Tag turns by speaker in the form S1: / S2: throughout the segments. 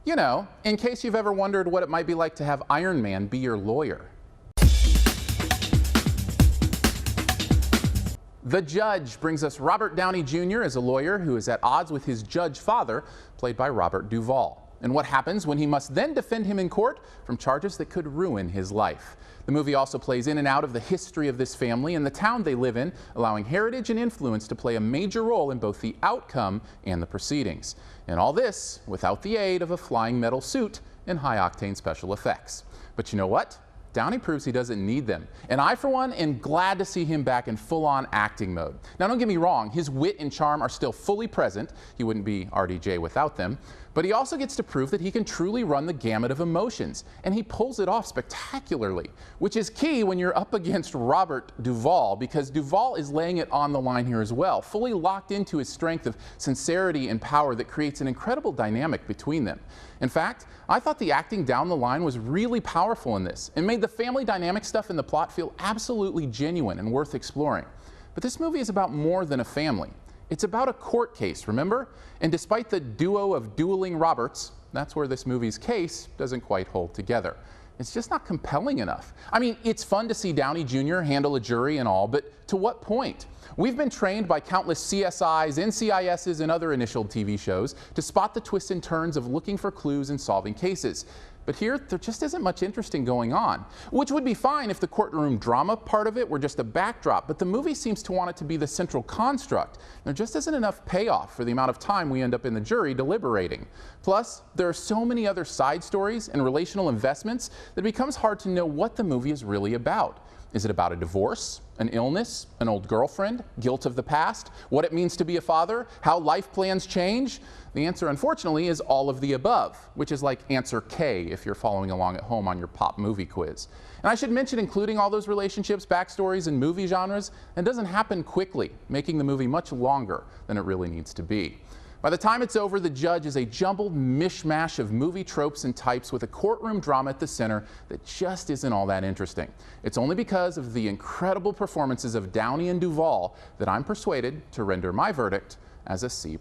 S1: You know, in case you've ever wondered what it might be like to have Iron Man be your lawyer. The Judge brings us Robert Downey Jr. as a lawyer who is at odds with his judge father, played by Robert Duvall, and what happens when he must then defend him in court from charges that could ruin his life. The movie also plays in and out of the history of this family and the town they live in, allowing heritage and influence to play a major role in both the outcome and the proceedings. And all this without the aid of a flying metal suit and high-octane special effects. But you know what? Downey proves he doesn't need them. And I, for one, am glad to see him back in full-on acting mode. Now, don't get me wrong, his wit and charm are still fully present. He wouldn't be RDJ without them. But he also gets to prove that he can truly run the gamut of emotions. And he pulls it off spectacularly, which is key when you're up against Robert Duvall, because Duvall is laying it on the line here as well, fully locked into his strength of sincerity and power that creates an incredible dynamic between them. In fact, I thought the acting down the line was really powerful in this and made the family dynamic stuff in the plot feel absolutely genuine and worth exploring. But this movie is about more than a family. It's about a court case, remember? And despite the duo of dueling Roberts, that's where this movie's case doesn't quite hold together. It's just not compelling enough. I mean, it's fun to see Downey Jr. handle a jury and all, but to what point? We've been trained by countless CSIs, NCISs, and other initial TV shows to spot the twists and turns of looking for clues and solving cases. But here, there just isn't much interesting going on, which would be fine if the courtroom drama part of it were just a backdrop, but the movie seems to want it to be the central construct. There just isn't enough payoff for the amount of time we end up in the jury deliberating. Plus, there are so many other side stories and relational investments that it becomes hard to know what the movie is really about. Is it about a divorce, an illness, an old girlfriend, guilt of the past, what it means to be a father, how life plans change? The answer, unfortunately, is all of the above, which is like answer K if you're following along at home on your pop movie quiz. And I should mention including all those relationships, backstories, and movie genres, and doesn't happen quickly, making the movie much longer than it really needs to be. By the time it's over, The Judge is a jumbled mishmash of movie tropes and types with a courtroom drama at the center that just isn't all that interesting. It's only because of the incredible performances of Downey and Duvall that I'm persuaded to render my verdict as a C+.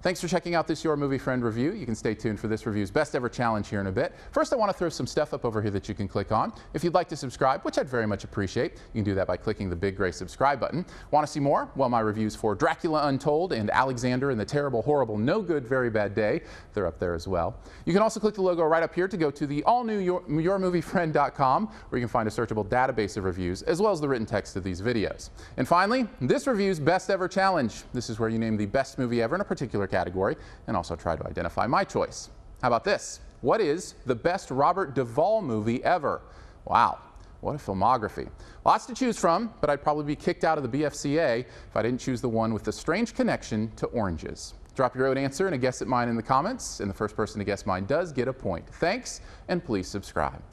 S1: Thanks for checking out this Your Movie Friend review. You can stay tuned for this review's best ever challenge here in a bit. First, I want to throw some stuff up over here that you can click on. If you'd like to subscribe, which I'd very much appreciate, you can do that by clicking the big gray subscribe button. Want to see more? Well, my reviews for Dracula Untold and Alexander and the Terrible, Horrible, No Good, Very Bad Day, they're up there as well. You can also click the logo right up here to go to the all-new YourMovieFriend.com, where you can find a searchable database of reviews, as well as the written text of these videos. And finally, this review's best ever challenge. This is where you name the best movie ever in a particular category and also try to identify my choice. How about this? What is the best Robert Duvall movie ever? Wow, what a filmography. Lots to choose from, but I'd probably be kicked out of the BFCA if I didn't choose the one with the strange connection to oranges. Drop your own answer and a guess at mine in the comments, and the first person to guess mine does get a point. Thanks, and please subscribe.